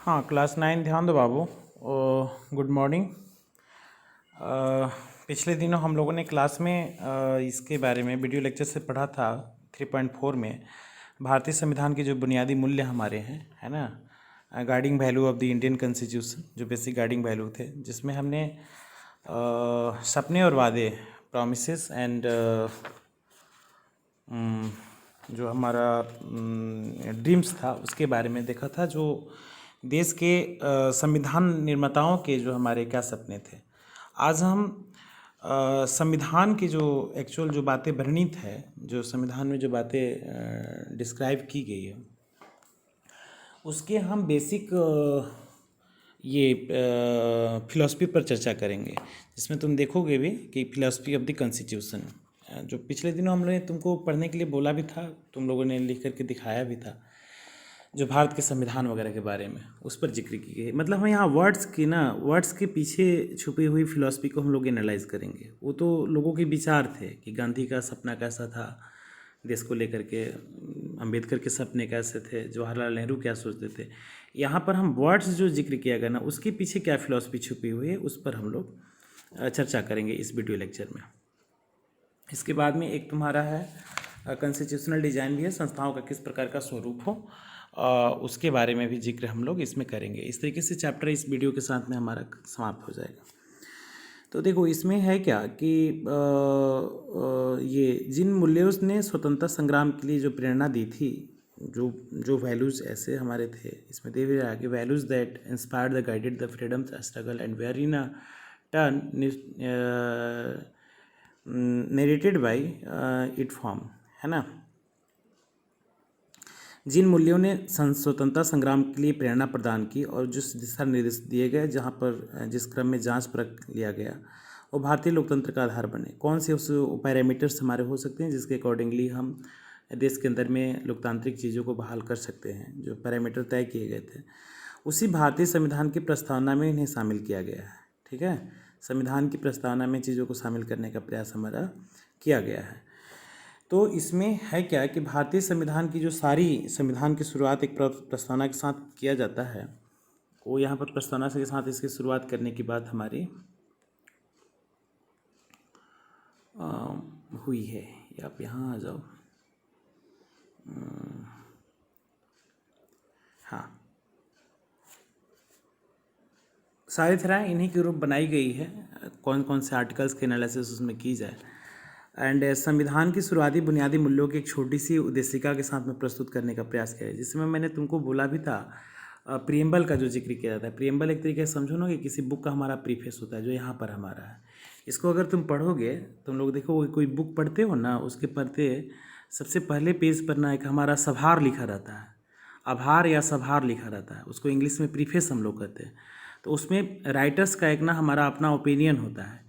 हाँ, क्लास 9 ध्यान दो बाबू। Good morning. पिछले दिनों हम लोगों ने क्लास में इसके बारे में वीडियो लेक्चर से पढ़ा था 3.4 में भारतीय संविधान के जो बुनियादी मूल्य हमारे हैं, है ना, guiding value of the Indian constitution, जो बेसिक गाइडिंग वैल्यू थे, जिसमें हमने सपने और वादे, प्रॉमिसेस एंड जो हमारा ड्रीम्स था उसके बारे में देखा था, जो देश के संविधान निर्माताओं के जो हमारे क्या सपने थे। आज हम संविधान की जो एक्चुअल जो बातें वर्णित है, जो संविधान में जो बातें डिस्क्राइब की गई है, उसके हम बेसिक ये फिलॉसफी पर चर्चा करेंगे, जिसमें तुम देखोगे भी कि फिलॉसफी ऑफ द कॉन्स्टिट्यूशन, जो पिछले दिनों हम लोगों ने तुमको पढ़ने के लिए बोला भी था, तुम लोगों ने लिख करके दिखाया भी था, जो भारत के संविधान वगैरह के बारे में उस पर जिक्र की गई। मतलब हम यहाँ वर्ड्स के पीछे छुपी हुई फिलॉसफी को हम लोग एनालाइज करेंगे। वो तो लोगों के विचार थे कि गांधी का सपना कैसा था देश को लेकर के, अंबेडकर के सपने कैसे थे, जवाहरलाल नेहरू क्या सोचते थे। यहाँ पर हम वर्ड्स जो जिक्र किया गया ना, उसके पीछे क्या फिलॉसफी छुपी हुई है, उस पर हम लोग चर्चा करेंगे इस वीडियो लेक्चर में। इसके बाद में एक तुम्हारा है कॉन्स्टिट्यूशनल डिजाइन भी है, संस्थाओं का किस प्रकार का स्वरूप हो, उसके बारे में भी जिक्र हम लोग इसमें करेंगे। इस तरीके से चैप्टर इस वीडियो के साथ में हमारा समाप्त हो जाएगा। तो देखो, इसमें है क्या कि ये जिन मूल्यों ने स्वतंत्रता संग्राम के लिए जो प्रेरणा दी थी, जो जो वैल्यूज़ ऐसे हमारे थे, इसमें दे रहा है कि values that inspired the guided the freedom struggle and were in a turn narrated by it form, है ना। जिन मूल्यों ने स्वतंत्रता संग्राम के लिए प्रेरणा प्रदान की और जिस दिशा निर्देश दिए गए, जहाँ पर जिस क्रम में जांच परख लिया गया, वो भारतीय लोकतंत्र का आधार बने। कौन से उस पैरामीटर्स हमारे हो सकते हैं जिसके अकॉर्डिंगली हम देश के अंदर में लोकतांत्रिक चीज़ों को बहाल कर सकते हैं, जो पैरामीटर तय किए गए थे, उसी भारतीय संविधान की प्रस्तावना में इन्हें शामिल किया गया है। ठीक है, संविधान की प्रस्तावना में चीज़ों को शामिल करने का प्रयास हमारा किया गया है। तो इसमें है क्या कि भारतीय संविधान की जो सारी संविधान की शुरुआत एक प्रस्तावना के साथ किया जाता है, वो यहाँ पर प्रस्तावना के साथ इसकी शुरुआत करने की बात हमारी हुई है। आप यहाँ आ जाओ। हाँ, सारी तरह इन्हीं के रूप बनाई गई है, कौन कौन से आर्टिकल्स के एनालिसिस उसमें की जाए। एंड संविधान की शुरुआती बुनियादी मूल्यों की एक छोटी सी उद्देशिका के साथ में प्रस्तुत करने का प्रयास किया है, जिसमें मैंने तुमको बोला भी था प्रियम्बल का जो जिक्र किया जाता है। प्रियम्बल एक तरीके से समझो ना कि किसी बुक का हमारा प्रीफेस होता है, जो यहाँ पर हमारा है। इसको अगर तुम पढ़ोगे, तुम लोग देखो कोई बुक पढ़ते हो ना, उसके पढ़ते सबसे पहले पेज पर ना एक हमारा सभार लिखा रहता है, आभार या सभार लिखा रहता है, उसको इंग्लिश में प्रीफेस हम लोग कहते हैं। तो उसमें राइटर्स का एक ना हमारा अपना ओपिनियन होता है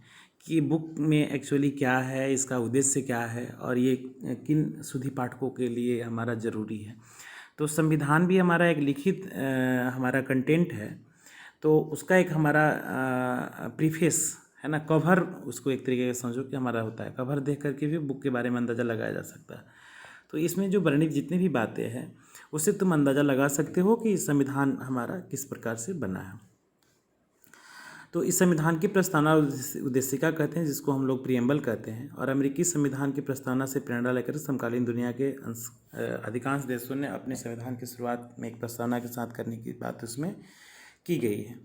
कि बुक में एक्चुअली क्या है, इसका उद्देश्य क्या है, और ये किन सुधी पाठकों के लिए हमारा ज़रूरी है। तो संविधान भी हमारा एक लिखित हमारा कंटेंट है, तो उसका एक हमारा प्रीफेस है ना, कवर, उसको एक तरीके से समझो कि हमारा होता है। कवर देख करके भी बुक के बारे में अंदाज़ा लगाया जा सकता है। तो इसमें जो वर्णित जितनी भी बातें हैं, उससे तुम अंदाज़ा लगा सकते हो कि संविधान हमारा किस प्रकार से बना है। तो इस संविधान की प्रस्तावना उद्देशिका कहते हैं, जिसको हम लोग प्रियम्बल कहते हैं, और अमेरिकी संविधान की प्रस्तावना से प्रेरणा लेकर समकालीन दुनिया के अधिकांश देशों ने अपने संविधान की शुरुआत में एक प्रस्तावना के साथ करने की बात उसमें की गई है।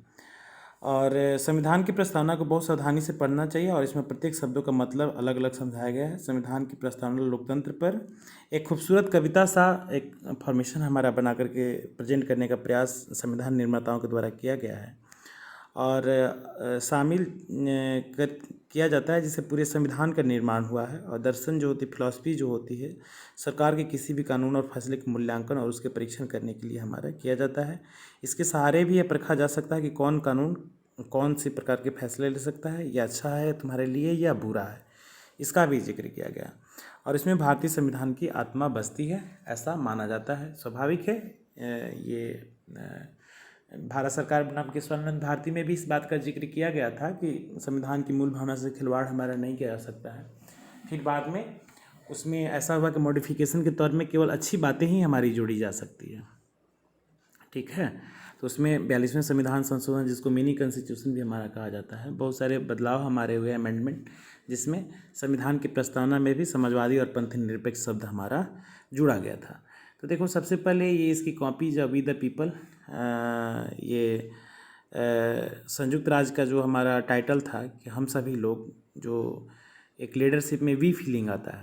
और संविधान की प्रस्तावना को बहुत सावधानी से पढ़ना चाहिए, और इसमें प्रत्येक शब्दों का मतलब अलग अलग समझाया गया है। संविधान की प्रस्तावना लोकतंत्र पर एक खूबसूरत कविता सा एक फॉर्मेशन हमारा बना करके प्रेजेंट करने का प्रयास संविधान निर्माताओं के द्वारा किया गया है, और शामिल किया जाता है, जिससे पूरे संविधान का निर्माण हुआ है। और दर्शन जो होती, फिलॉसफी जो होती है, सरकार के किसी भी कानून और फैसले के मूल्यांकन और उसके परीक्षण करने के लिए हमारा किया जाता है। इसके सहारे भी यह परखा जा सकता है कि कौन कानून कौन सी प्रकार के फैसले ले सकता है, या अच्छा है तुम्हारे लिए या बुरा है, इसका भी जिक्र किया गया। और इसमें भारतीय संविधान की आत्मा बसती है, ऐसा माना जाता है। स्वाभाविक है, ये भारत सरकार बनाम केशवानंद भारती में भी इस बात का जिक्र किया गया था कि संविधान की मूल भावना से खिलवाड़ हमारा नहीं किया जा सकता है। फिर बाद में उसमें ऐसा हुआ कि मॉडिफिकेशन के तौर में केवल अच्छी बातें ही हमारी जोड़ी जा सकती है। ठीक। ठीक है। तो उसमें 42वें संविधान संशोधन, जिसको मिनी कॉन्स्टिट्यूशन भी हमारा कहा जाता है, बहुत सारे बदलाव हमारे हुए, अमेंडमेंट, जिसमें संविधान की प्रस्तावना में भी समाजवादी और पंथ निरपेक्ष शब्द हमारा जुड़ा गया था। तो देखो, सबसे पहले ये इसकी कॉपी जब वी द पीपल, ये संयुक्त राज्य का जो हमारा टाइटल था कि हम सभी लोग, जो एक लीडरशिप में वी फीलिंग आता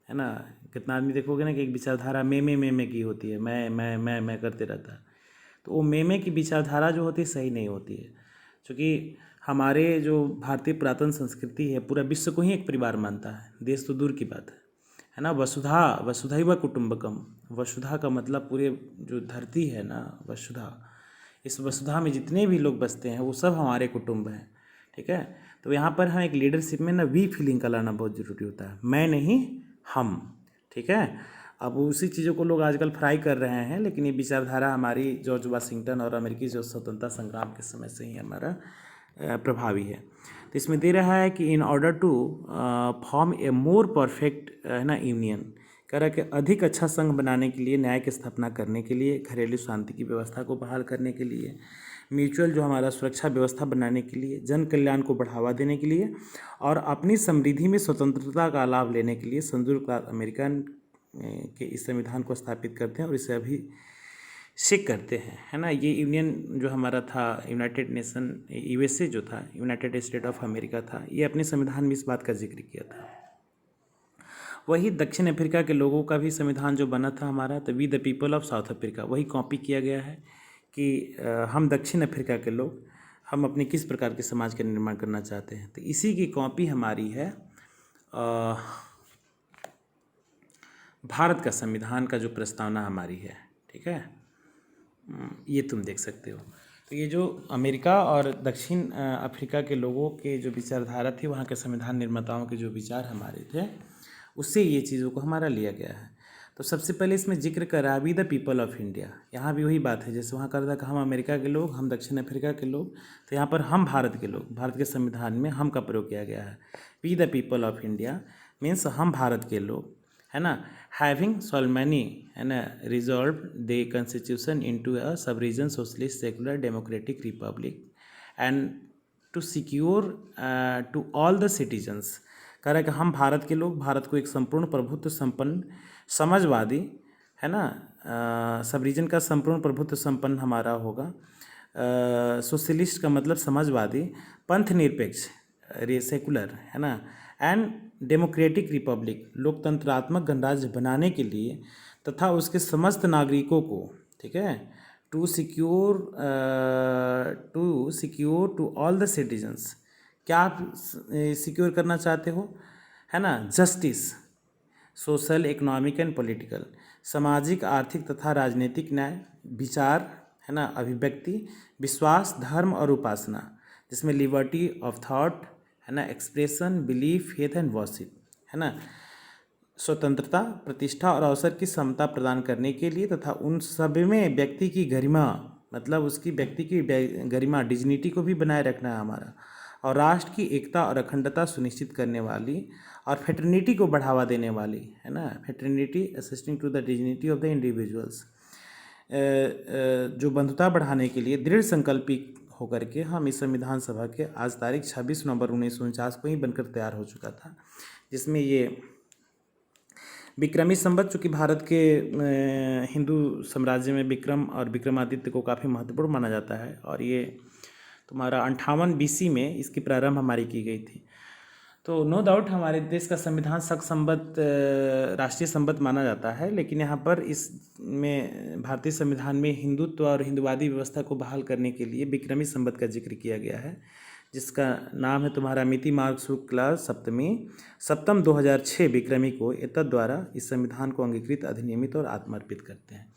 है ना। कितना आदमी देखोगे ना कि एक विचारधारा में की होती है, मैं करते रहता है। तो वो में की विचारधारा जो होती है सही नहीं होती है, क्योंकि हमारे जो भारतीय पुरातन संस्कृति है पूरा विश्व को ही एक परिवार मानता है, देश तो दूर की बात है ना। वसुधैव कुटुम्बकम, वसुधा का मतलब पूरे जो धरती है ना, वसुधा, इस वसुधा में जितने भी लोग बसते हैं वो सब हमारे कुटुंब हैं, ठीक है। तो यहाँ पर हम एक लीडरशिप में ना वी फीलिंग का लाना बहुत ज़रूरी होता है, मैं नहीं हम, ठीक है। अब उसी चीज़ों को लोग आजकल फ्राई कर रहे हैं, लेकिन ये विचारधारा हमारी जॉर्ज वाशिंगटन और अमेरिकी जो स्वतंत्रता संग्राम के समय से ही हमारा प्रभावी है। तो इसमें दे रहा है कि in order to form a more perfect, है ना, यूनियन, कह रहा है कि अधिक अच्छा संघ बनाने के लिए, न्याय की स्थापना करने के लिए, घरेलू शांति की व्यवस्था को बहाल करने के लिए, म्यूचुअल जो हमारा सुरक्षा व्यवस्था बनाने के लिए, जन कल्याण को बढ़ावा देने के लिए और अपनी समृद्धि में स्वतंत्रता का लाभ लेने के लिए संयुक्त अमेरिका के इस संविधान को स्थापित करते हैं और इसे अभी सिक करते हैं, है ना। ये यूनियन जो हमारा था, यूनाइटेड नेशन, यूएसए जो था, यूनाइटेड स्टेट ऑफ अमेरिका था, ये अपने संविधान में इस बात का जिक्र किया था। वही दक्षिण अफ्रीका के लोगों का भी संविधान जो बना था हमारा, तो we the people of South Africa, वही कॉपी किया गया है कि हम दक्षिण अफ्रीका के लोग, हम अपने किस प्रकार के समाज का निर्माण करना चाहते हैं। तो इसी की कॉपी हमारी है भारत का संविधान का जो प्रस्तावना हमारी है, ठीक है। ये तुम देख सकते हो। तो ये जो अमेरिका और दक्षिण अफ्रीका के लोगों के जो विचारधारा थी, वहाँ के संविधान निर्माताओं के जो विचार हमारे थे, उससे ये चीज़ों को हमारा लिया गया है। तो सबसे पहले इसमें जिक्र करा we the people of India, यहाँ भी वही बात है जैसे वहाँ कर था कि हम अमेरिका के लोग, हम दक्षिण अफ्रीका के लोग, तो यहाँ पर हम भारत के लोग, भारत के संविधान में हम का प्रयोग किया गया है। We the people of India means हम भारत के लोग, है ना, हैविंग सोलमनी, है ना, resolve the constitution into a sovereign socialist secular democratic republic and to secure to all the citizens, कह रहा है कि हम भारत के लोग भारत को एक संपूर्ण प्रभुत्व संपन्न समाजवादी, है ना, सब रीजन का संपूर्ण प्रभुत्व संपन्न हमारा होगा, सोशलिस्ट का मतलब समाजवादी, पंथ निरपेक्ष सेकुलर, है ना, एंड डेमोक्रेटिक रिपब्लिक लोकतंत्रात्मक गणराज्य बनाने के लिए तथा उसके समस्त नागरिकों को, ठीक है, to secure to all the citizens, क्या आप सिक्योर करना चाहते हो, है ना, justice, social, economic and political, सामाजिक, आर्थिक तथा राजनीतिक न्याय, विचार, है ना, अभिव्यक्ति, विश्वास, धर्म और उपासना, जिसमें लिबर्टी ऑफ थॉट, है ना, expression, belief, faith and worship, है ना, स्वतंत्रता, प्रतिष्ठा और अवसर की समता प्रदान करने के लिए तथा उन सब में व्यक्ति की गरिमा, मतलब उसकी व्यक्ति की गरिमा, डिग्निटी को भी बनाए रखना है हमारा, और राष्ट्र की एकता और अखंडता सुनिश्चित करने वाली और फेटर्निटी को बढ़ावा देने वाली, है ना, fraternity assisting to the dignity of the individuals, जो बंधुता बढ़ाने के लिए दृढ़ संकल्पित होकर के हम इस संविधान सभा के आज तारीख 26 नवंबर 1949 को ही बनकर तैयार हो चुका था, जिसमें ये विक्रमी संवत, चूँकि भारत के हिंदू साम्राज्य में विक्रम और विक्रमादित्य को काफ़ी महत्वपूर्ण माना जाता है, और ये तुम्हारा 58 BC में इसकी प्रारंभ हमारी की गई थी। तो नो डाउट हमारे देश का संविधान शक संवत राष्ट्रीय संवत माना जाता है, लेकिन यहाँ पर इसमें भारतीय संविधान में हिंदुत्व और हिंदुवादी व्यवस्था को बहाल करने के लिए विक्रमी संवत का जिक्र किया गया है, जिसका नाम है तुम्हारा मिति मार्ग शुक्ला सप्तम 2006 विक्रमी को एतद द्वारा इस संविधान को अंगीकृत, अधिनियमित और आत्मर्पित करते हैं।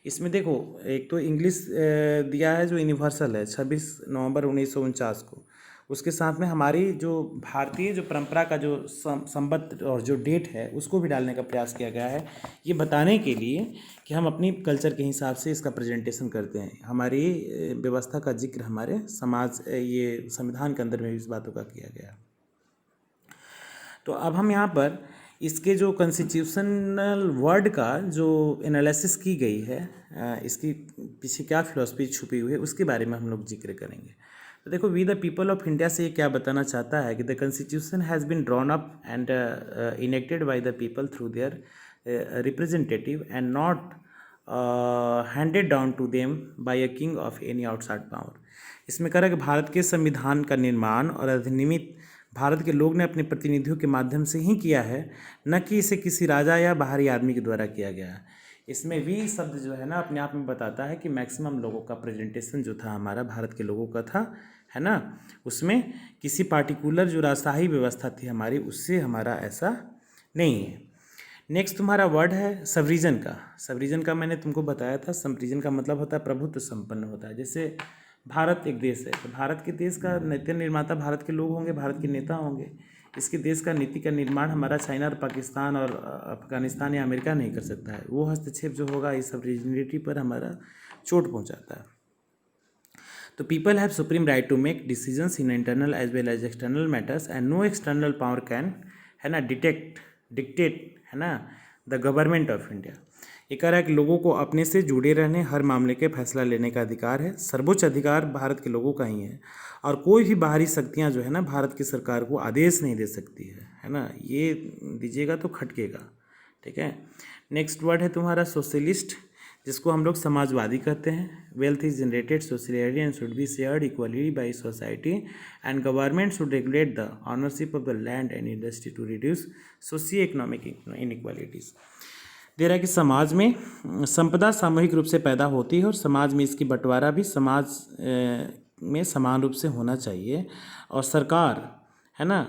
इसमें देखो, एक तो इंग्लिश दिया है जो यूनिवर्सल है 26 नवंबर 1949 को, उसके साथ में हमारी जो भारतीय जो परंपरा का जो संवत और जो डेट है उसको भी डालने का प्रयास किया गया है, ये बताने के लिए कि हम अपनी कल्चर के हिसाब से इसका प्रेजेंटेशन करते हैं। हमारी व्यवस्था का जिक्र हमारे समाज, ये संविधान के अंदर में इस बातों का किया गया। तो अब हम यहाँ पर इसके जो कॉन्स्टिट्यूशनल वर्ड का जो एनालिसिस की गई है, इसकी पीछे क्या फिलॉसफी छुपी हुई है उसके बारे में हम लोग जिक्र करेंगे। तो देखो, we the people of India से ये क्या बताना चाहता है कि the constitution has been drawn up and enacted by the people through their representative and not handed down to them by a king of any outside power. इसमें कह रहा है कि भारत के संविधान का निर्माण और अधिनियमित भारत के लोग ने अपने प्रतिनिधियों के माध्यम से ही किया है, न कि इसे किसी राजा या बाहरी आदमी के द्वारा किया गया है। इसमें वी शब्द जो है ना अपने आप में बताता है कि मैक्सिमम लोगों का प्रेजेंटेशन जो था हमारा भारत के लोगों का था, है ना। उसमें किसी पार्टिकुलर जो राजशाही व्यवस्था थी हमारी, उससे हमारा ऐसा नहीं है। नेक्स्ट तुम्हारा वर्ड है सबरीजन का। सबरीजन का मैंने तुमको बताया था, सबरीजन का मतलब होता है प्रभुत्व संपन्न होता है। जैसे भारत एक देश है, तो भारत के देश का नीति निर्माता भारत के लोग होंगे, भारत के नेता होंगे। इसके देश का नीति का निर्माण हमारा चाइना और पाकिस्तान और अफगानिस्तान या अमेरिका नहीं कर सकता है। वो हस्तक्षेप जो होगा इस सबरीजनिटी पर हमारा चोट पहुंचाता है। तो people have supreme right to make decisions in internal as well as external matters and no external power can, है ना, डिक्टेट, है ना, द गवर्नमेंट ऑफ इंडिया। ये कह रहा है कि लोगों को अपने से जुड़े रहने, हर मामले के फैसला लेने का अधिकार है। सर्वोच्च अधिकार भारत के लोगों का ही है और कोई भी बाहरी शक्तियां जो है ना भारत की सरकार को आदेश नहीं दे सकती है ना। ये दीजिएगा तो खटकेगा, ठीक है। नेक्स्ट वर्ड है तुम्हारा सोशलिस्ट, जिसको हम लोग समाजवादी कहते हैं। Wealth is generated socially and should be shared equally by society and government should regulate the ownership of the land and industry to reduce socio economic inequalities. दे रहा है कि समाज में संपदा सामूहिक रूप से पैदा होती है और समाज में इसकी बंटवारा भी समाज में समान रूप से होना चाहिए। और सरकार, है ना,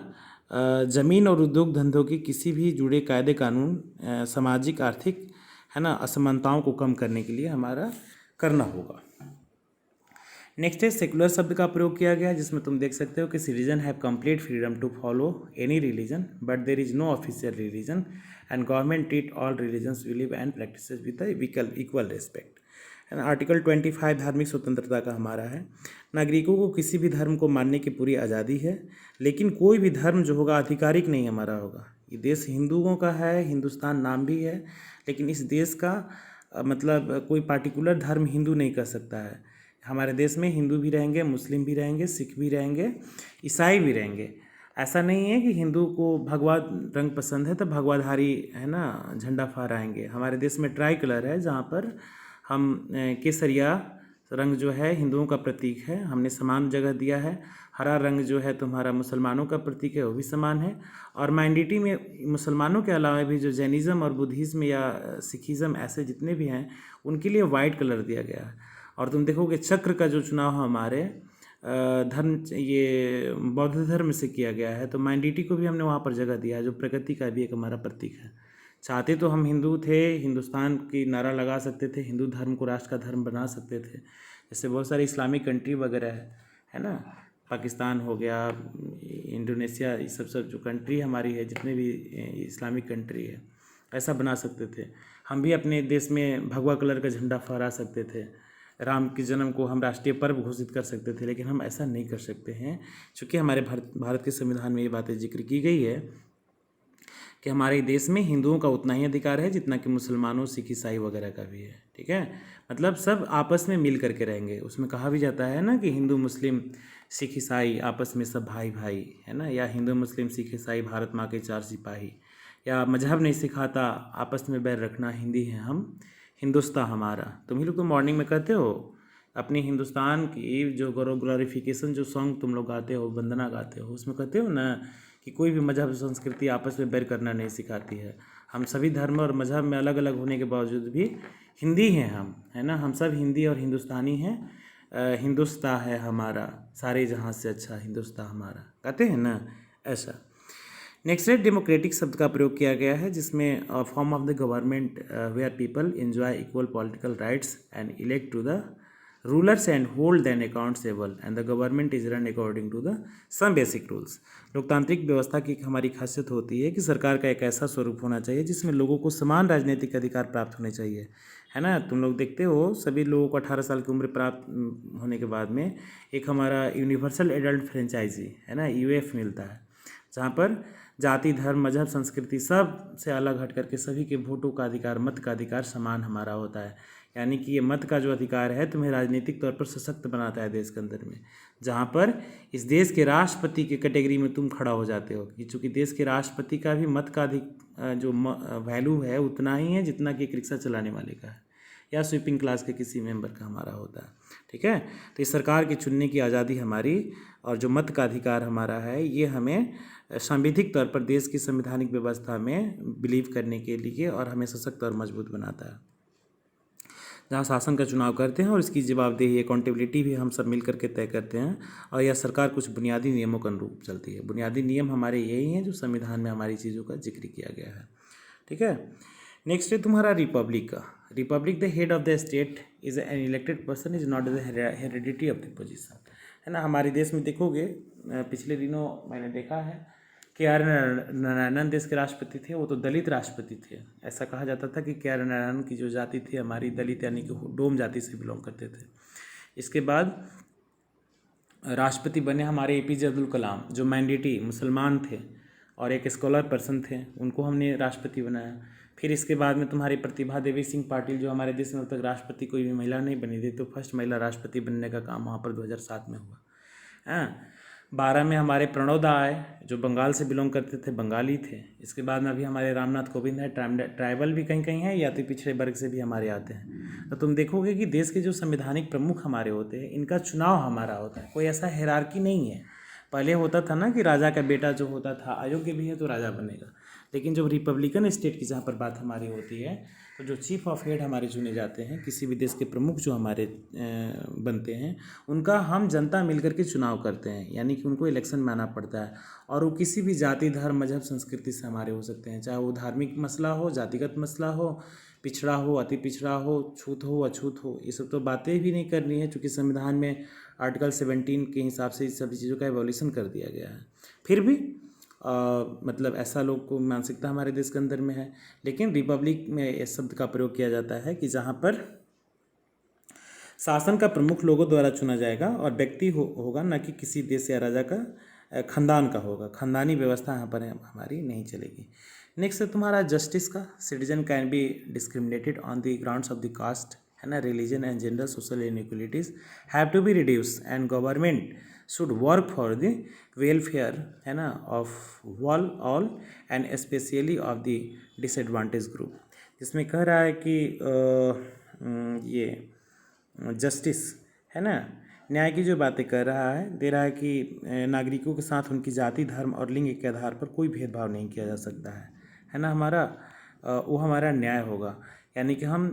जमीन और उद्योग धंधों की किसी भी जुड़े कायदे कानून सामाजिक आर्थिक, है ना, असमानताओं को कम करने के लिए हमारा करना होगा। नेक्स्ट है सेकुलर शब्द का प्रयोग किया गया, जिसमें तुम देख सकते हो कि citizen have complete freedom to follow any religion but there is no official religion and government treat all religions believe and practices with equal respect. And article 25 धार्मिक स्वतंत्रता का हमारा है। नागरिकों को किसी भी धर्म को मानने की पूरी आज़ादी है, लेकिन कोई भी धर्म जो होगा आधिकारिक नहीं हमारा होगा। ये देश हिंदुओं का है, हिंदुस्तान नाम भी है, लेकिन इस देश का मतलब कोई पार्टिकुलर धर्म हिंदू नहीं कर सकता है। हमारे देश में हिंदू भी रहेंगे, मुस्लिम भी रहेंगे, सिख भी रहेंगे, ईसाई भी रहेंगे। ऐसा नहीं है कि हिंदू को भगवा रंग पसंद है तो भगवाधारी, है ना, झंडा फहराएंगे। हमारे देश में ट्राई कलर है, जहाँ पर हम केसरिया रंग जो है हिंदुओं का प्रतीक है, हमने समान जगह दिया है। हरा रंग जो है तुम्हारा मुसलमानों का प्रतीक है, वो भी समान है। और माइनॉरिटी में मुसलमानों के अलावा भी जो जैनिज़्म और बुद्धिज़्म या सिखिज़्म ऐसे जितने भी हैं, उनके लिए वाइट कलर दिया गया है। और तुम देखोगे चक्र का जो चुनाव हमारे धर्म, ये बौद्ध धर्म से किया गया है, तो माइनॉरिटी को भी हमने वहाँ पर जगह दिया है, जो प्रगति का भी एक हमारा प्रतीक है। चाहते तो हम हिंदू थे, हिंदुस्तान की नारा लगा सकते थे, हिंदू धर्म को राष्ट्र का धर्म बना सकते थे। जैसे बहुत सारी इस्लामिक कंट्री वगैरह है ना, पाकिस्तान हो गया, इंडोनेशिया, ये सब जो कंट्री हमारी है, जितने भी इस्लामिक कंट्री है, ऐसा बना सकते थे। हम भी अपने देश में भगवा कलर का झंडा फहरा सकते थे, राम के जन्म को हम राष्ट्रीय पर्व घोषित कर सकते थे, लेकिन हम ऐसा नहीं कर सकते हैं, क्योंकि हमारे भारत के संविधान में ये बातें जिक्र की गई है कि हमारे देश में हिंदुओं का उतना ही अधिकार है जितना कि मुसलमानों, सिख, ईसाई वगैरह का भी है, ठीक है। मतलब सब आपस में मिल करके रहेंगे। उसमें कहा भी जाता है ना कि हिंदू, मुस्लिम, सिख, ईसाई आपस में सब भाई भाई, है ना, या हिंदू, मुस्लिम, सिख, ईसाई भारत माँ के 4 सिपाही। या मजहब नहीं सिखाता आपस में बैर रखना, हिंदी है हम, हिंदुस्तान हमारा। तुम ही लोग तो मॉर्निंग में कहते हो अपनी हिंदुस्तान की जो ग्लोरिफिकेशन जो सॉन्ग तुम लोग गाते हो, वंदना गाते हो, उसमें कहते हो ना कि कोई भी मजहब संस्कृति आपस में बैर करना नहीं सिखाती है। हम सभी धर्म और मजहब में अलग अलग होने के बावजूद भी हिंदी हैं हम, है ना, हम सब हिंदी और हिंदुस्तानी हैं। हिंदुस्तान है हमारा, सारे जहाँ से अच्छा हिंदुस्तान हमारा, कहते हैं ना, ऐसा। नेक्स्ट है डेमोक्रेटिक शब्द का प्रयोग किया गया है, जिसमें form of the government where people enjoy equal political rights and elect to the rulers and hold then accountable and the government is run according to the some basic rules. लोकतांत्रिक व्यवस्था की हमारी खासियत होती है कि सरकार का एक ऐसा स्वरूप होना चाहिए जिसमें लोगों को समान राजनीतिक अधिकार प्राप्त होने चाहिए, है ना। तुम लोग देखते हो सभी लोगों को 18 साल की उम्र प्राप्त होने के बाद में एक हमारा यूनिवर्सल एडल्ट फ्रेंचाइजी, है ना, यूएफ मिलता है, जहाँ पर जाति, धर्म, मजहब, संस्कृति सब से अलग हट करके सभी के वोटों का अधिकार, मत का अधिकार समान हमारा होता है। यानी कि ये मत का जो अधिकार है तुम्हें राजनीतिक तौर पर सशक्त बनाता है देश के अंदर में, जहाँ पर इस देश के राष्ट्रपति के कैटेगरी में तुम खड़ा हो जाते हो कि चूँकि देश के राष्ट्रपति का भी मत का जो वैल्यू है उतना ही है जितना कि एक रिक्शा चलाने वाले का है या स्वीपिंग क्लास के किसी मेंबर का हमारा होता है। ठीक है, तो इस सरकार की चुनने की आज़ादी हमारी और जो मत का अधिकार हमारा है ये हमें सांविधिक तौर पर देश की संवैधानिक व्यवस्था में बिलीव करने के लिए और हमें सशक्त और मजबूत बनाता है, जहाँ शासन का चुनाव करते हैं और इसकी जवाबदेही अकाउंटेबिलिटी भी हम सब मिल करके तय करते हैं और यह सरकार कुछ बुनियादी नियमों के अनुरूप चलती है। बुनियादी नियम हमारे यही हैं जो संविधान में हमारी चीज़ों का जिक्र किया गया है। ठीक है, नेक्स्ट है तुम्हारा रिपब्लिक का। Republic, the head of the state is an elected person, is not the heredity of the position, है ना। हमारे देश में देखोगे पिछले दिनों मैंने देखा है के आर नारायणन देश के राष्ट्रपति थे, वो तो दलित राष्ट्रपति थे। ऐसा कहा जाता था कि के आर नारायणन की जो जाति थी हमारी दलित यानी कि डोम जाति से बिलोंग करते थे। इसके बाद राष्ट्रपति बने हमारे एपीजे अब्दुल कलाम, जो मैंडेटी मुसलमान थे और एक स्कॉलर पर्सन थे, उनको हमने राष्ट्रपति बनाया। फिर इसके बाद में तुम्हारी प्रतिभा देवी सिंह पाटिल, जो हमारे देश में अब तक राष्ट्रपति कोई भी महिला नहीं बनी थी, तो फर्स्ट महिला राष्ट्रपति बनने का काम वहाँ पर 2007 में हुआ। हाँ, 12 में हमारे प्रणव दा आए, जो बंगाल से बिलोंग करते थे, बंगाली थे। इसके बाद में अभी हमारे रामनाथ कोविंद है, ट्राइबल भी कहीं कहीं है या तो पिछड़े वर्ग से भी हमारे आते हैं। तो तुम देखोगे कि देश के जो संवैधानिक प्रमुख हमारे होते हैं इनका चुनाव हमारा होता है, कोई ऐसा हायरार्की नहीं है। पहले होता था ना कि राजा का बेटा जो होता था अयोग्य भी है तो राजा बनेगा, लेकिन जब रिपब्लिकन स्टेट की जहाँ पर बात हमारी होती है तो जो चीफ ऑफ हेड हमारे चुने जाते हैं, किसी भी देश के प्रमुख जो हमारे बनते हैं, उनका हम जनता मिलकर के चुनाव करते हैं, यानी कि उनको इलेक्शन में आना पड़ता है। और वो किसी भी जाति, धर्म, मजहब, संस्कृति से हमारे हो सकते हैं, चाहे वो धार्मिक मसला हो, जातिगत मसला हो, पिछड़ा हो, अति पिछड़ा हो, छूत हो, अछूत हो, ये सब तो बातें भी नहीं करनी है, क्योंकि संविधान में आर्टिकल 17 के हिसाब से इस सभी चीज़ों का एवोल्यूशन कर दिया गया है। फिर भी मतलब ऐसा लोग को मानसिकता हमारे देश के अंदर में है, लेकिन रिपब्लिक में इस शब्द का प्रयोग किया जाता है कि जहाँ पर शासन का प्रमुख लोगों द्वारा चुना जाएगा और व्यक्ति होगा, न कि किसी देश या राजा का खानदान का होगा। खानदानी व्यवस्था यहाँ पर हमारी नहीं चलेगी। नेक्स्ट है तुम्हारा जस्टिस का। Citizen can be discriminated on the grounds of the caste, है ना, religion and gender, social inequalities have to be reduce and government should work for the welfare, है ना, of all and specially of the disadvantage group. जिसमें कह रहा है कि ये जस्टिस, है ना, न्याय की जो बातें कर रहा है, दे रहा है कि नागरिकों के साथ उनकी जाति, धर्म और लिंग के आधार पर कोई भेदभाव नहीं किया जा सकता है ना। हमारा वो हमारा न्याय होगा, यानी कि हम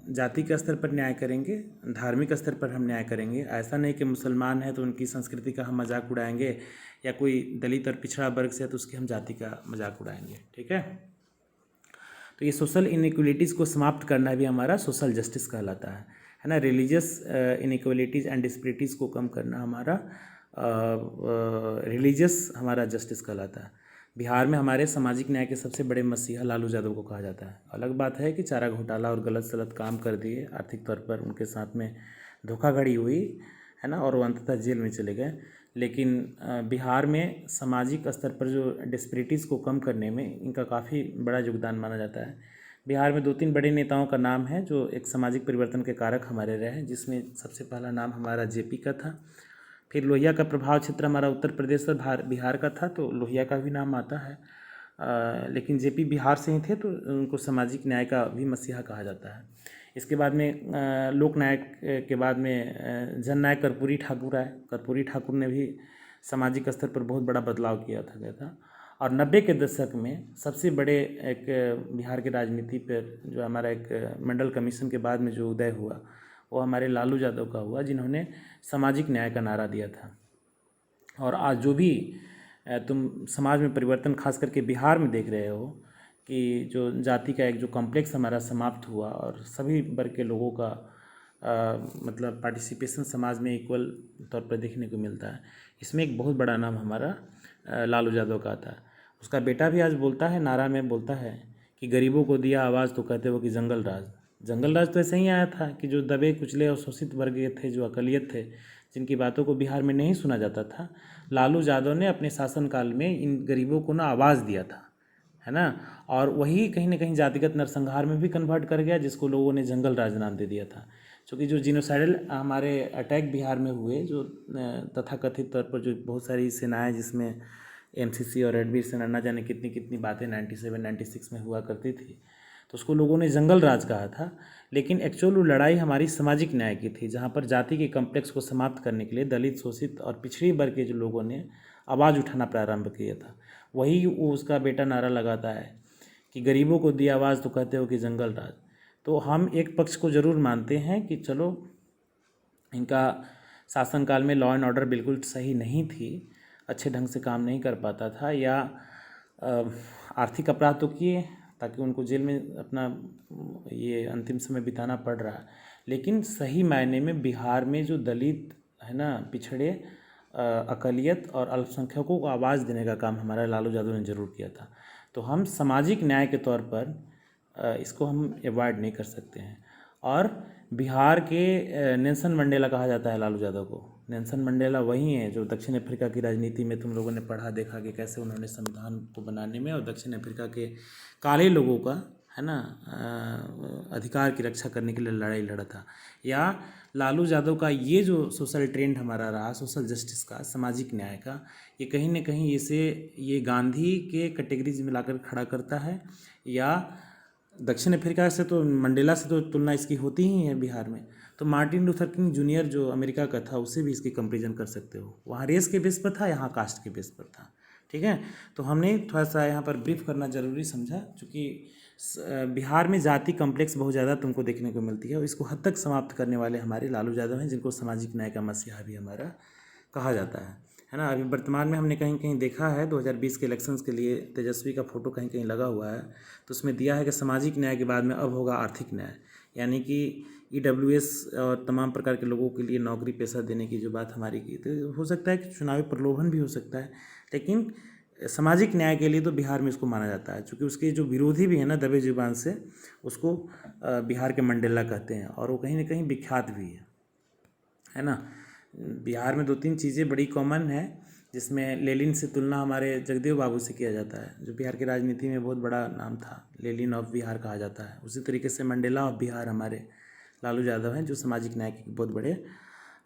जाति के स्तर पर न्याय करेंगे, धार्मिक स्तर पर हम न्याय करेंगे। ऐसा नहीं कि मुसलमान है तो उनकी संस्कृति का हम मजाक उड़ाएंगे, या कोई दलित और पिछड़ा वर्ग से है तो उसकी हम जाति का मजाक उड़ाएंगे। ठीक है, तो ये सोशल इनइक्वलिटीज़ को समाप्त करना भी हमारा सोशल जस्टिस कहलाता है ना। रिलीजियस इनइक्वलिटीज़ एंड डिस्पैरिटीज़ को कम करना हमारा रिलीजियस हमारा जस्टिस कहलाता है। बिहार में हमारे सामाजिक न्याय के सबसे बड़े मसीहा लालू यादव को कहा जाता है। अलग बात है कि चारा घोटाला और गलत सलत काम कर दिए, आर्थिक तौर पर उनके साथ में धोखाधड़ी हुई, है ना, और वो अंततः जेल में चले गए। लेकिन बिहार में सामाजिक स्तर पर जो डिस्पैरिटीज़ को कम करने में इनका काफ़ी बड़ा योगदान माना जाता है। बिहार में 2-3 बड़े नेताओं का नाम है जो एक सामाजिक परिवर्तन के कारक हमारे रहे हैं, जिसमें सबसे पहला नाम हमारा जेपी का था। फिर लोहिया का प्रभाव क्षेत्र हमारा उत्तर प्रदेश और बिहार का था, तो लोहिया का भी नाम आता है। लेकिन जेपी बिहार से ही थे तो उनको सामाजिक न्याय का भी मसीहा कहा जाता है। इसके बाद में लोक नायक के बाद में जननायक कर्पूरी ठाकुर आए। कर्पूरी ठाकुर ने भी सामाजिक स्तर पर बहुत बड़ा बदलाव किया था। और 90 के दशक में सबसे बड़े एक बिहार की राजनीति पर जो हमारा एक मंडल कमीशन के बाद में जो उदय हुआ वो हमारे लालू यादव का हुआ, जिन्होंने सामाजिक न्याय का नारा दिया था। और आज जो भी तुम समाज में परिवर्तन खास करके बिहार में देख रहे हो कि जो जाति का एक जो कॉम्प्लेक्स हमारा समाप्त हुआ और सभी वर्ग के लोगों का मतलब पार्टिसिपेशन समाज में इक्वल तौर पर देखने को मिलता है। इसमें एक बहुत बड़ा नाम हमारा लालू यादव का आता है। उसका बेटा भी आज बोलता है, नारा में बोलता है कि गरीबों को दिया आवाज़ तो कहते हो कि जंगल राज। जंगल राज तो ऐसे ही आया था कि जो दबे कुचले और शोषित वर्ग के थे, जो अकलियत थे, जिनकी बातों को बिहार में नहीं सुना जाता था, लालू यादव ने अपने शासनकाल में इन गरीबों को ना आवाज़ दिया था, है ना। और वही कहीं ना कहीं जातिगत नरसंहार में भी कन्वर्ट कर गया, जिसको लोगों ने जंगल राज नाम दे दिया था। क्योंकि जो जीनोसाइडल हमारे अटैक बिहार में हुए, जो तथाकथित तौर पर जो बहुत सारी सेनाएं, जिसमें एनसीसी और रणवीर सेना, ना जाने कितनी कितनी बातें 97 96 में हुआ करती थी, तो उसको लोगों ने जंगल राज कहा था। लेकिन एक्चुअल वो लड़ाई हमारी सामाजिक न्याय की थी, जहाँ पर जाति के कम्प्लेक्स को समाप्त करने के लिए दलित, शोषित और पिछड़ी वर्ग के जो लोगों ने आवाज़ उठाना प्रारंभ किया था। वही वो उसका बेटा नारा लगाता है कि गरीबों को दी आवाज़ तो कहते हो कि जंगल राज। तो हम एक पक्ष को ज़रूर मानते हैं कि चलो, इनका शासनकाल में लॉ एंड ऑर्डर बिल्कुल सही नहीं थी, अच्छे ढंग से काम नहीं कर पाता था, या आर्थिक अपराध तो किए ताकि उनको जेल में अपना ये अंतिम समय बिताना पड़ रहा है। लेकिन सही मायने में बिहार में जो दलित है ना, पिछड़े, अकलियत और अल्पसंख्यकों को आवाज़ देने का काम हमारा लालू यादव ने ज़रूर किया था। तो हम सामाजिक न्याय के तौर पर इसको हम अवॉइड नहीं कर सकते हैं। और बिहार के नेल्सन मंडेला कहा जाता है लालू यादव को। नेल्सन मंडेला वही हैं जो दक्षिण अफ्रीका की राजनीति में तुम लोगों ने पढ़ा देखा कि कैसे उन्होंने संविधान को बनाने में और दक्षिण अफ्रीका के काले लोगों का, है ना, अधिकार की रक्षा करने के लिए लड़ाई लड़ा था। या लालू यादव का ये जो सोशल ट्रेंड हमारा रहा, सोशल जस्टिस का, सामाजिक न्याय का, ये कहीं ना कहीं ये गांधी के कैटेगरीज में लाकर खड़ा करता है। या दक्षिण अफ्रीका से तो, मंडेला से तो तुलना इसकी होती ही है बिहार में, तो मार्टिन लूथर किंग जूनियर जो अमेरिका का था, उससे भी इसकी कंपेरिजन कर सकते हो। वहाँ रेस के बेस पर था, यहाँ कास्ट के बेस पर था। ठीक है, तो हमने थोड़ा सा यहाँ पर ब्रीफ करना ज़रूरी समझा, क्योंकि बिहार में जाति कम्प्लेक्स बहुत ज़्यादा तुमको देखने को मिलती है, और इसको हद तक समाप्त करने वाले हमारे लालू यादव हैं, जिनको सामाजिक न्याय का मसीहा भी हमारा कहा जाता है ना। अभी वर्तमान में हमने कहीं कहीं देखा है 2020 के इलेक्शंस के लिए तेजस्वी का फोटो कहीं कहीं लगा हुआ है, तो उसमें दिया है कि सामाजिक न्याय के बाद में अब होगा आर्थिक न्याय, यानी कि EWS और तमाम प्रकार के लोगों के लिए नौकरी पेशा देने की जो बात हमारी की, तो हो सकता है कि चुनावी प्रलोभन भी हो सकता है, लेकिन सामाजिक न्याय के लिए तो बिहार में इसको माना जाता है, क्योंकि उसके जो विरोधी भी है ना, दबे जुबान से, उसको बिहार के मंडेला कहते हैं, और वो कहीं ना कहीं विख्यात भी है ना। बिहार में 2-3 चीज़ें बड़ी कॉमन है, जिसमें लेलिन से तुलना हमारे जगदेव बाबू से किया जाता है, जो बिहार की राजनीति में बहुत बड़ा नाम था, लेलिन ऑफ बिहार कहा जाता है। उसी तरीके से मंडेला ऑफ बिहार हमारे लालू यादव हैं, जो सामाजिक न्याय के बहुत बड़े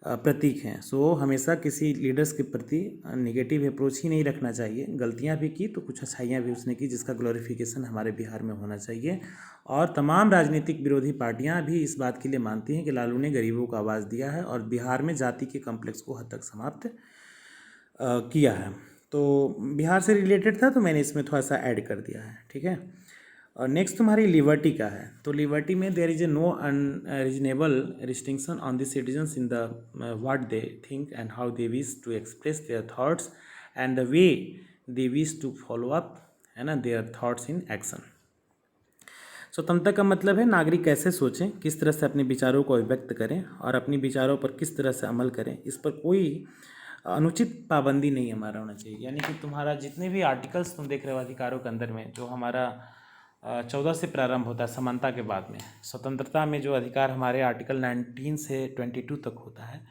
प्रतीक हैं। सो हमेशा किसी लीडर्स के प्रति निगेटिव अप्रोच ही नहीं रखना चाहिए। गलतियां भी की तो कुछ अच्छाइयां भी उसने की, जिसका ग्लोरिफिकेशन हमारे बिहार में होना चाहिए। और तमाम राजनीतिक विरोधी पार्टियां भी इस बात के लिए मानती हैं कि लालू ने गरीबों को आवाज़ दिया है और बिहार में जाति के कॉम्प्लेक्स को हद तक समाप्त किया है। तो बिहार से रिलेटेड था, तो मैंने इसमें थोड़ा सा ऐड कर दिया है। ठीक है, और नेक्स्ट तुम्हारी लिबर्टी का है। तो लिबर्टी में there is a no unreasonable restriction on the citizens in the what they think and how they wish to express their thoughts and the way they wish to follow up, है ना, their thoughts in action. स्वतंत्रता का मतलब है नागरिक कैसे सोचें, किस तरह से अपने विचारों को अभिव्यक्त करें और अपने विचारों पर किस तरह से अमल करें। इस पर कोई अनुचित पाबंदी नहीं हमारा होना चाहिए। यानी कि तुम्हारा जितने भी आर्टिकल्स तुम देख रहे हो अधिकारों के अंदर में, जो हमारा 14 से प्रारंभ होता है समानता के बाद में, स्वतंत्रता में जो अधिकार हमारे आर्टिकल 19 से 22 तक होता है,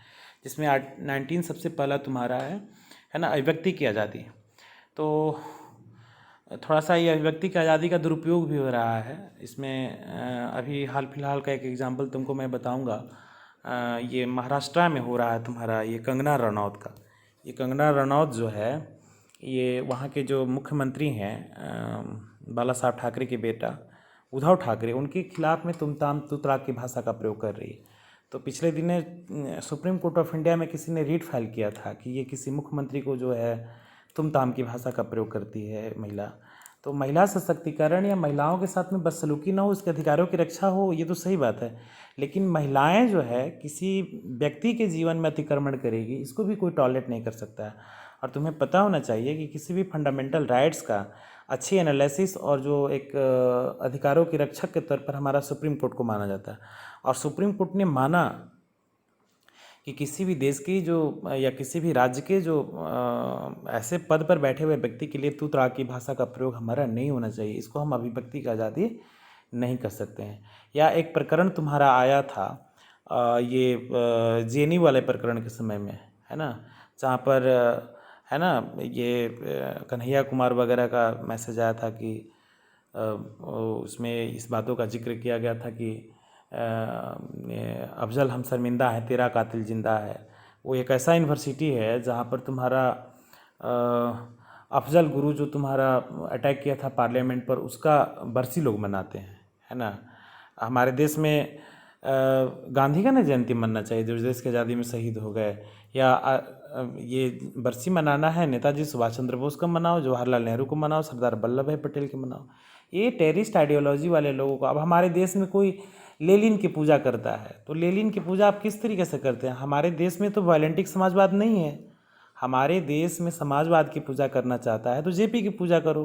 जिसमें 19 सबसे पहला तुम्हारा है ना, अभिव्यक्ति की आज़ादी। तो थोड़ा सा ये अभिव्यक्ति की आज़ादी का दुरुपयोग भी हो रहा है इसमें। अभी हाल फिलहाल का एक एग्जांपल तुमको मैं बताऊंगा। ये महाराष्ट्र में हो रहा है तुम्हारा, ये कंगना रनौत का। ये कंगना रनौत जो है, ये वहाँ के जो मुख्यमंत्री हैं, बाला साहब ठाकरे के बेटा उद्धव ठाकरे, उनके खिलाफ में तुम ताम तू तड़ाक की भाषा का प्रयोग कर रही है। तो पिछले दिने सुप्रीम कोर्ट ऑफ इंडिया में किसी ने रीट फाइल किया था कि ये किसी मुख्यमंत्री को जो है तुम ताम की भाषा का प्रयोग करती है महिला। तो महिला सशक्तिकरण या महिलाओं के साथ में बदसलूकी ना हो, उसके अधिकारों की रक्षा हो, ये तो सही बात है। लेकिन महिलाएं जो है किसी व्यक्ति के जीवन में अतिक्रमण करेगी, इसको भी कोई टॉलरेट नहीं कर सकता है। और तुम्हें पता होना चाहिए कि किसी भी फंडामेंटल राइट्स का अच्छी एनालिसिस और जो एक अधिकारों की रक्षक के तौर पर हमारा सुप्रीम कोर्ट को माना जाता है। और सुप्रीम कोर्ट ने माना कि किसी भी देश की जो या किसी भी राज्य के जो ऐसे पद पर बैठे हुए व्यक्ति के लिए तू तड़ाक की भाषा का प्रयोग हमारा नहीं होना चाहिए। इसको हम अभिव्यक्ति की आज़ादी नहीं कर सकते हैं। या एक प्रकरण तुम्हारा आया था ये जेनी वाले प्रकरण के समय में, है ना, जहाँ पर है ना ये कन्हैया कुमार वगैरह का मैसेज आया था कि उसमें इस बातों का जिक्र किया गया था कि अफजल हम शर्मिंदा है, तेरा कातिल जिंदा है। वो एक ऐसा यूनिवर्सिटी है जहाँ पर तुम्हारा अफजल गुरु जो तुम्हारा अटैक किया था पार्लियामेंट पर, उसका बरसी लोग मनाते हैं, है ना। हमारे देश में गांधी का ना जयंती मनना चाहिए जो देश की आज़ादी में शहीद हो गए, या ये बरसी मनाना है नेताजी सुभाष चंद्र बोस का मनाओ, जवाहरलाल नेहरू को मनाओ, सरदार वल्लभ भाई पटेल के मनाओ। ये टेररिस्ट आइडियोलॉजी वाले लोगों को, अब हमारे देश में कोई लेनिन की पूजा करता है तो लेनिन की पूजा आप किस तरीके से करते हैं? हमारे देश में तो वायलेंटिक समाजवाद नहीं है। हमारे देश में समाजवाद की पूजा करना चाहता है तो जेपी की पूजा करो,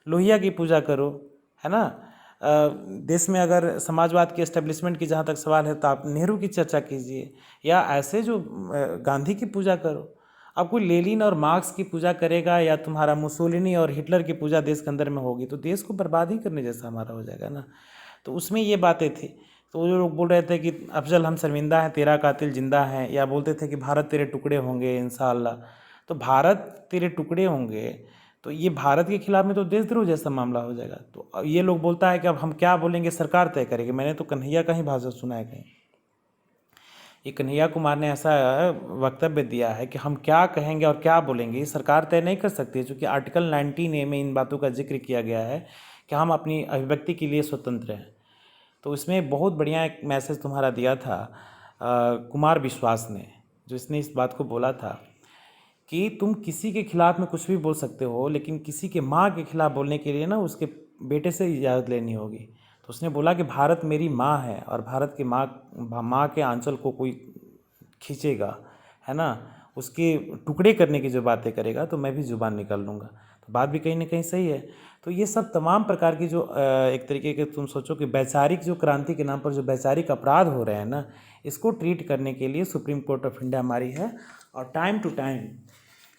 लोहिया की पूजा करो, है ना। देश में अगर समाजवाद की एस्टेब्लिशमेंट की जहाँ तक सवाल है तो आप नेहरू की चर्चा कीजिए, या ऐसे जो गांधी की पूजा करो। अब कोई लेनिन और मार्क्स की पूजा करेगा या तुम्हारा मुसोलिनी और हिटलर की पूजा देश के अंदर में होगी तो देश को बर्बाद ही करने जैसा हमारा हो जाएगा ना। तो उसमें ये बातें थी। तो जो लोग बोल रहे थे कि अफजल हम शर्मिंदा हैं, तेरा कातिल जिंदा है, या बोलते थे कि भारत तेरे टुकड़े होंगे इंशाअल्लाह, तो भारत तेरे टुकड़े होंगे तो ये भारत के खिलाफ में तो देशद्रोह जैसा मामला हो जाएगा। तो अब ये लोग बोलता है कि अब हम क्या बोलेंगे सरकार तय करेगी। मैंने तो कन्हैया का ही भाषण सुना है कहीं, ये कन्हैया कुमार ने ऐसा वक्तव्य दिया है कि हम क्या कहेंगे और क्या बोलेंगे ये सरकार तय नहीं कर सकती, क्योंकि आर्टिकल 19A में इन बातों का जिक्र किया गया है कि हम अपनी अभिव्यक्ति के लिए स्वतंत्र हैं। तो इसमें बहुत बढ़िया एक मैसेज तुम्हारा दिया था कुमार विश्वास ने, जो इसने इस बात को बोला था कि तुम किसी के खिलाफ में कुछ भी बोल सकते हो, लेकिन किसी के माँ के खिलाफ बोलने के लिए ना उसके बेटे से इजाज़त लेनी होगी। तो उसने बोला कि भारत मेरी माँ है और भारत की माँ के आंचल को कोई खींचेगा, है ना, उसके टुकड़े करने की जो बातें करेगा तो मैं भी जुबान निकाल लूँगा। तो बात भी कहीं ना कहीं सही है। तो ये सब तमाम प्रकार की जो एक तरीके के तुम सोचो कि वैचारिक जो क्रांति के नाम पर जो वैचारिक अपराध हो रहे हैं ना, इसको ट्रीट करने के लिए सुप्रीम कोर्ट ऑफ इंडिया हमारी है, और टाइम टू टाइम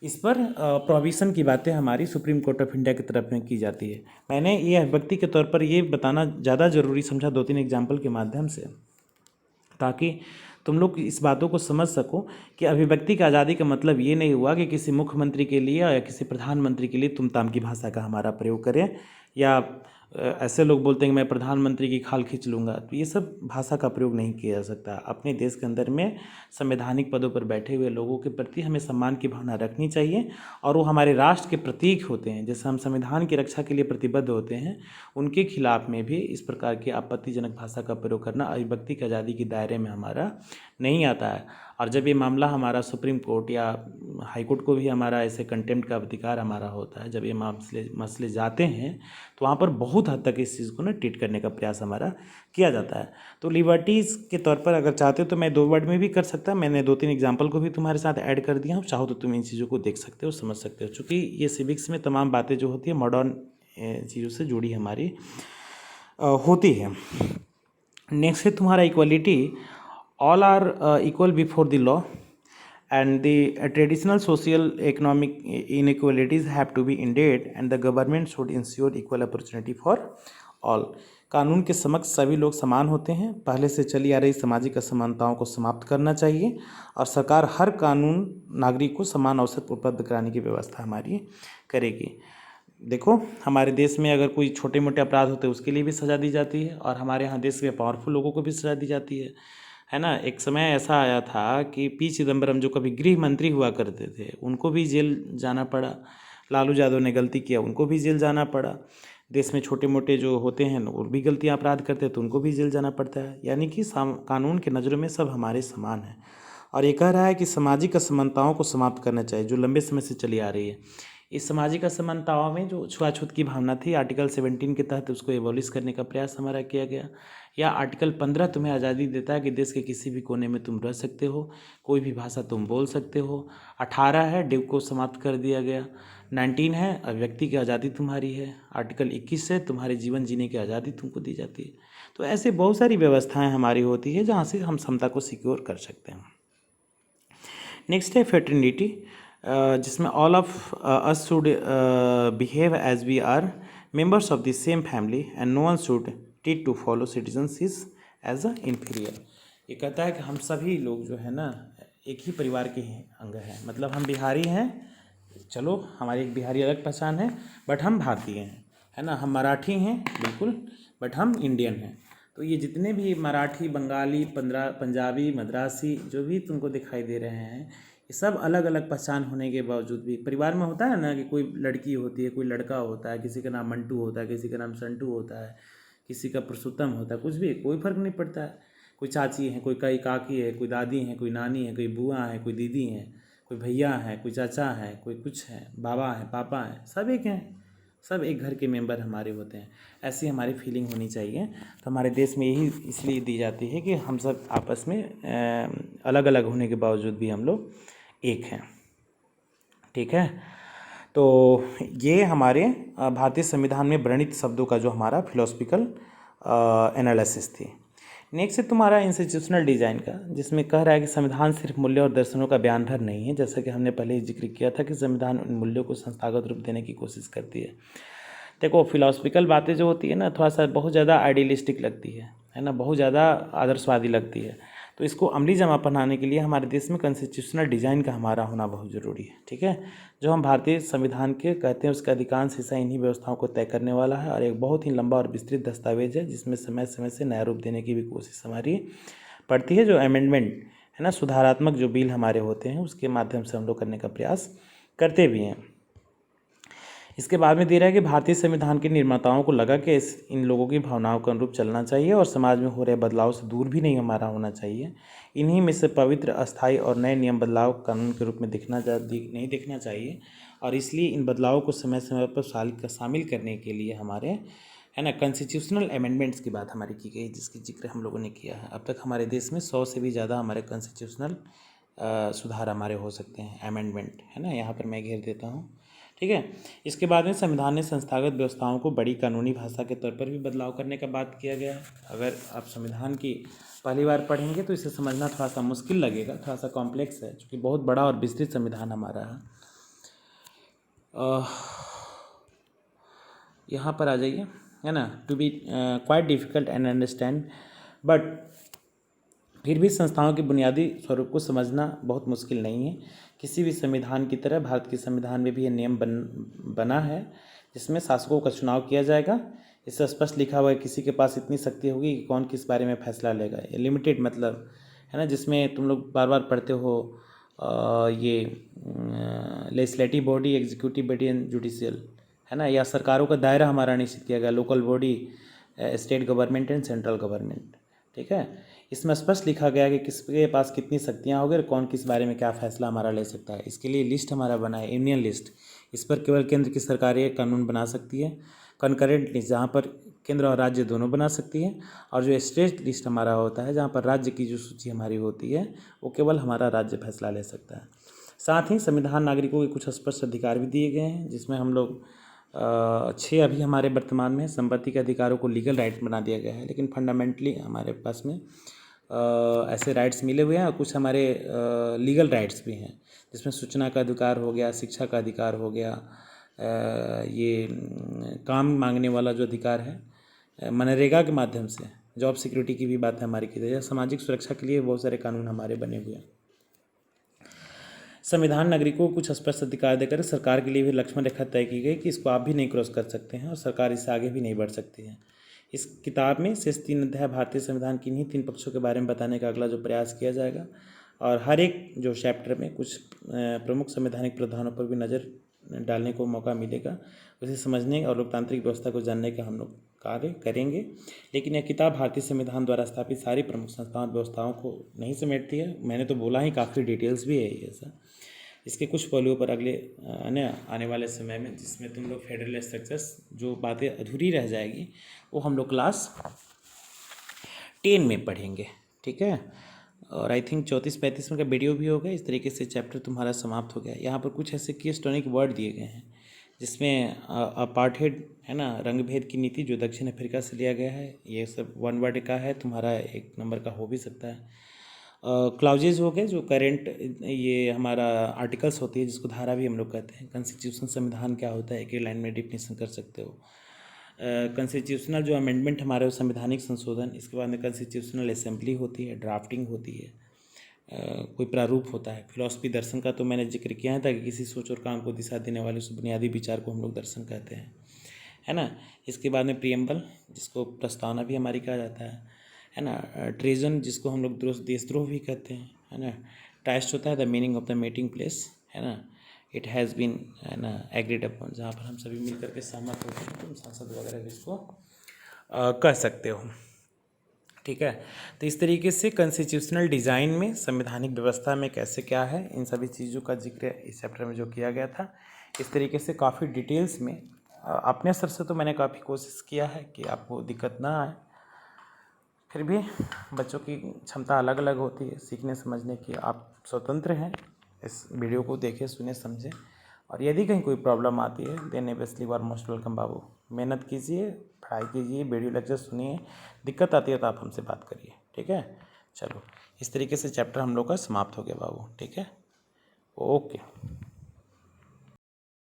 इस पर प्रोविज़न की बातें हमारी सुप्रीम कोर्ट ऑफ इंडिया की तरफ में की जाती है। मैंने ये अभिव्यक्ति के तौर पर ये बताना ज़्यादा ज़रूरी समझा 2-3 एग्जाम्पल के माध्यम से, ताकि तुम लोग इस बातों को समझ सको कि अभिव्यक्ति की आज़ादी का मतलब ये नहीं हुआ कि किसी मुख्यमंत्री के लिए या किसी प्रधानमंत्री के लिए तुम ताम की भाषा का हमारा प्रयोग करें, या ऐसे लोग बोलते हैं कि मैं प्रधानमंत्री की खाल खींच लूँगा। तो ये सब भाषा का प्रयोग नहीं किया जा सकता। अपने देश के अंदर में संवैधानिक पदों पर बैठे हुए लोगों के प्रति हमें सम्मान की भावना रखनी चाहिए, और वो हमारे राष्ट्र के प्रतीक होते हैं। जैसे हम संविधान की रक्षा के लिए प्रतिबद्ध होते हैं, उनके खिलाफ में भी इस प्रकार की आपत्तिजनक भाषा का प्रयोग करना अभिव्यक्ति की आज़ादी के दायरे में हमारा नहीं आता है। और जब ये मामला हमारा सुप्रीम कोर्ट या हाई कोर्ट को भी हमारा ऐसे कंटेम्प्ट का अधिकार हमारा होता है, जब ये मसले जाते हैं तो वहाँ पर बहुत हद तक इस चीज़ को ना ट्रीट करने का प्रयास हमारा किया जाता है। तो लिबर्टीज़ के तौर पर अगर चाहते हो तो मैं 2 वर्ड में भी कर सकता, मैंने 2-3 एग्जाम्पल को भी तुम्हारे साथ ऐड कर दिया हूँ। चाहो तो तुम इन चीज़ों को देख सकते हो, समझ सकते हो, चूँकि ये सिविक्स में तमाम बातें जो होती है मॉडर्न चीज़ों से जुड़ी हमारी होती है। नेक्स्ट है तुम्हारा equality. All are equal before the law, and the traditional social economic inequalities have to be ended, and the government should ensure equal opportunity for all. कानून के समक्ष सभी लोग समान होते हैं। पहले से चली आ रही सामाजिक असमानताओं को समाप्त करना चाहिए, और सरकार हर कानून नागरिक को समान अवसर उपलब्ध कराने की व्यवस्था हमारी करेगी। देखो, हमारे देश में अगर कोई छोटे मोटे अपराध होते हैं उसके लिए भी सज़ा दी जाती है, और हमारे यहाँ देश में पावरफुल लोगों को भी सज़ा दी जाती है ना। एक समय ऐसा आया था कि पी चिदम्बरम जो कभी गृह मंत्री हुआ करते थे, उनको भी जेल जाना पड़ा। लालू यादव ने गलती किया, उनको भी जेल जाना पड़ा। देश में छोटे मोटे जो होते हैं वो भी गलतियाँ अपराध करते हैं तो उनको भी जेल जाना पड़ता है। यानी कि कानून के नज़रों में सब हमारे समान हैं। और ये कह रहा है कि सामाजिक असमानताओं को समाप्त करना चाहिए जो लंबे समय से चली आ रही है। इस सामाजिक असमानताओं में जो छुआछूत की भावना थी, आर्टिकल 17 के तहत उसको एबॉलिश करने का प्रयास हमारा किया गया। या आर्टिकल 15 तुम्हें आज़ादी देता है कि देश के किसी भी कोने में तुम रह सकते हो, कोई भी भाषा तुम बोल सकते हो। 18 है ड्यू को समाप्त कर दिया गया। 19 है अभिव्यक्ति की आज़ादी तुम्हारी है। आर्टिकल 21 से तुम्हारे जीवन जीने की आज़ादी तुमको दी जाती है। तो ऐसे बहुत सारी व्यवस्थाएं हमारी होती है जहाँ से हम समता को सिक्योर कर सकते हैं। नेक्स्ट है फेटर्निटी, जिसमें all of us should behave as we are members of the same family and no one should treat to follow citizens is as a inferior. ये कहता है कि हम सभी लोग जो है ना एक ही परिवार के ही अंग हैं, मतलब हम बिहारी हैं, चलो हमारी एक बिहारी अलग पहचान है, बट हम भारतीय हैं, है ना। हम मराठी हैं बिल्कुल, बट हम इंडियन हैं। तो ये जितने भी मराठी, बंगाली, पंजाबी, मद्रासी जो भी तुमको दिखाई दे रहे हैं, ये सब अलग अलग पहचान होने के बावजूद भी परिवार में होता है ना कि कोई लड़की होती है, कोई लड़का होता है, किसी का नाम मंटू होता है, किसी का नाम संटू होता है, किसी का पुरुषोत्तम होता है, कुछ भी कोई फ़र्क नहीं पड़ता है। कोई चाची है, कोई कई काकी है, कोई दादी है, कोई नानी है, कोई बुआ है, कोई दीदी है, कोई भैया है, कोई चाचा है, कोई कुछ है, बाबा है, पापा है, सब एक हैं, सब एक घर के मेंबर हमारे होते हैं। ऐसी हमारी फीलिंग होनी चाहिए। तो हमारे देश में यही इसलिए दी जाती है कि हम सब आपस में अलग अलग होने के बावजूद भी हम लोग एक हैं, ठीक है। तो ये हमारे भारतीय संविधान में वर्णित शब्दों का जो हमारा फिलोसफिकल एनालिसिस थी। नेक्स्ट है तुम्हारा इंस्टीट्यूशनल डिज़ाइन का, जिसमें कह रहा है कि संविधान सिर्फ मूल्य और दर्शनों का बयान भर नहीं है, जैसा कि हमने पहले ही जिक्र किया था कि संविधान उन मूल्यों को संस्थागत रूप देने की कोशिश करती है। देखो फिलोसफिकल बातें जो होती है ना, थोड़ा सा बहुत ज़्यादा आइडियलिस्टिक लगती है ना, बहुत ज़्यादा आदर्शवादी लगती है। तो इसको अमली जमा पहनाने के लिए हमारे देश में कॉन्स्टिट्यूशनल डिज़ाइन का हमारा होना बहुत ज़रूरी है, ठीक है। जो हम भारतीय संविधान के कहते हैं उसका अधिकांश हिस्सा इन्हीं व्यवस्थाओं को तय करने वाला है और एक बहुत ही लंबा और विस्तृत दस्तावेज है, जिसमें समय समय से नया रूप देने की भी कोशिश हमारी पड़ती है। जो अमेंडमेंट है ना, सुधारात्मक जो बिल हमारे होते हैं उसके माध्यम से हम लोग करने का प्रयास करते भी हैं। इसके बाद में दे रहा है कि भारतीय संविधान के निर्माताओं को लगा कि इन लोगों की भावनाओं के अनुरूप चलना चाहिए और समाज में हो रहे बदलाव से दूर भी नहीं हमारा होना चाहिए। इन्हीं में से पवित्र, अस्थायी और नए नियम बदलाव कानून के रूप में नहीं देखना चाहिए और इसलिए इन बदलावों को समय समय पर शामिल करने के लिए हमारे है ना कॉन्स्टिट्यूशनल अमेंडमेंट्स की बात हमारी की गई, जिसकी जिक्र हम लोगों ने किया है। अब तक हमारे देश में 100 से भी ज़्यादा हमारे कॉन्स्टिट्यूशनल सुधार हमारे हो सकते हैं, अमेंडमेंट, है ना। यहाँ पर मैं घेर देता हूँ, ठीक है। इसके बाद में संविधान ने संस्थागत व्यवस्थाओं को बड़ी कानूनी भाषा के तौर पर भी बदलाव करने का बात किया गया है। अगर आप संविधान की पहली बार पढ़ेंगे तो इसे समझना थोड़ा सा मुश्किल लगेगा, थोड़ा सा कॉम्प्लेक्स है, क्योंकि बहुत बड़ा और विस्तृत संविधान हमारा है। यहाँ पर आ जाइए, है ना। To be quite difficult and understand, but फिर भी संस्थाओं के बुनियादी स्वरूप को समझना बहुत मुश्किल नहीं है। किसी भी संविधान की तरह भारत के संविधान में भी यह नियम बना है, जिसमें शासकों का चुनाव किया जाएगा। इससे स्पष्ट लिखा हुआ है किसी के पास इतनी शक्ति होगी कि कौन किस बारे में फैसला लेगा। ये लिमिटेड मतलब है ना, जिसमें तुम लोग बार बार पढ़ते हो ये legislative body, executive body and judicial, है ना। या सरकारों का दायरा हमारा निश्चित किया गया, local body, state government and central government, ठीक है। इसमें स्पष्ट लिखा गया कि किसके पास कितनी शक्तियाँ होगी और कौन किस बारे में क्या फैसला हमारा ले सकता है। इसके लिए लिस्ट हमारा बना है, यूनियन लिस्ट। इस पर केवल केंद्र की सरकारें कानून बना सकती है। कनकरेंट लिस्ट, जहाँ पर केंद्र और राज्य दोनों बना सकती है। और जो स्टेट लिस्ट हमारा होता है, जहाँ पर राज्य की जो सूची हमारी होती है, वो केवल हमारा राज्य फैसला ले सकता है। साथ ही संविधान नागरिकों के कुछ स्पष्ट अधिकार भी दिए गए हैं, जिसमें हम लोग 6 अभी हमारे वर्तमान में संपत्ति के अधिकारों को लीगल राइट बना दिया गया है, लेकिन फंडामेंटली हमारे पास में ऐसे राइट्स मिले हुए हैं और कुछ हमारे लीगल राइट्स भी हैं, जिसमें सूचना का अधिकार हो गया, शिक्षा का अधिकार हो गया, ये काम मांगने वाला जो अधिकार है, मनरेगा के माध्यम से जॉब सिक्योरिटी की भी बात हमारी की जाए। सामाजिक सुरक्षा के लिए बहुत सारे कानून हमारे बने हुए हैं। संविधान नागरिकों को कुछ स्पष्ट अधिकार देकर सरकार के लिए भी लक्ष्मण रेखा तय की गई कि इसको आप भी नहीं क्रॉस कर सकते हैं और सरकार इससे आगे भी नहीं बढ़ सकती है। इस किताब में शेष 3 अध्याय भारतीय संविधान की इन्हीं 3 पक्षों के बारे में बताने का अगला जो प्रयास किया जाएगा, और हर एक जो चैप्टर में कुछ प्रमुख संवैधानिक प्रावधानों पर भी नज़र डालने को मौका मिलेगा। उसे समझने और लोकतांत्रिक व्यवस्था को जानने का हम लोग कार्य करेंगे। लेकिन यह किताब भारतीय संविधान द्वारा स्थापित सारी प्रमुख संस्थाओं व्यवस्थाओं को नहीं समेटती है। मैंने तो बोला ही, काफ़ी डिटेल्स भी है ये सब। इसके कुछ पहलुओं पर अगले आने वाले समय में, जिसमें तुम लोग फेडरल स्ट्रक्चर्स जो बातें अधूरी रह जाएगी वो हम लोग क्लास 10 में पढ़ेंगे, ठीक है। और आई थिंक 34-35 मिनट का वीडियो भी होगा। इस तरीके से चैप्टर तुम्हारा समाप्त हो गया। यहाँ पर कुछ ऐसे कीस्टोनिक वर्ड दिए गए हैं, जिसमें अपार्थाइड है ना, रंगभेद की नीति जो दक्षिण अफ्रीका से लिया गया है, ये सब 1 वर्ड का है, तुम्हारा 1 नंबर का हो भी सकता है। क्लाउजेज हो गए जो करेंट, ये हमारा आर्टिकल्स होती है, जिसको धारा भी हम लोग कहते हैं। कॉन्स्टिट्यूशन, संविधान क्या होता है, एक लाइन में डिफिनेशन कर सकते हो। कॉन्स्टिट्यूशनल जो अमेंडमेंट हमारे संवैधानिक संशोधन, इसके बाद में कॉन्स्टिट्यूशनल असेंबली होती है, ड्राफ्टिंग होती है, कोई प्रारूप होता है। फिलॉसफी दर्शन का तो मैंने जिक्र किया है, ताकि किसी सोच और काम को दिशा देने वाले उस बुनियादी विचार को हम लोग दर्शन कहते हैं, है ना। इसके बाद में प्रियम्बल, जिसको प्रस्तावना भी हमारी कहा जाता है ना। ट्रेजन, जिसको हम लोग देशद्रोह भी कहते हैं, है ना। टाइस्ट होता है the meaning of the meeting place, है ना। इट हैज़ बीन, है ना, एग्रीड अपॉन, जहाँ पर हम सभी मिल करके सहमत होते हैं, तुम सांसद वगैरह भी इसको कह सकते हो, ठीक है। तो इस तरीके से कॉन्स्टिट्यूशनल डिज़ाइन में, संवैधानिक व्यवस्था में कैसे क्या है, इन सभी चीज़ों का जिक्र इस चैप्टर में जो किया गया था, इस तरीके से काफ़ी डिटेल्स में अपने स्तर से तो मैंने काफ़ी कोशिश किया है कि आपको दिक्कत ना आए। फिर भी बच्चों की क्षमता अलग अलग होती है सीखने समझने की, आप स्वतंत्र हैं, इस वीडियो को देखें, सुने, समझें। और यदि कहीं कोई प्रॉब्लम आती है, then obviously you are most welcome बाबू। मेहनत कीजिए, पढ़ाई कीजिए, वीडियो लेक्चर सुनिए, दिक्कत आती है तो आप हमसे बात करिए, ठीक है। चलो, इस तरीके से चैप्टर हम लोग का समाप्त हो गया बाबू, ठीक है, ओके।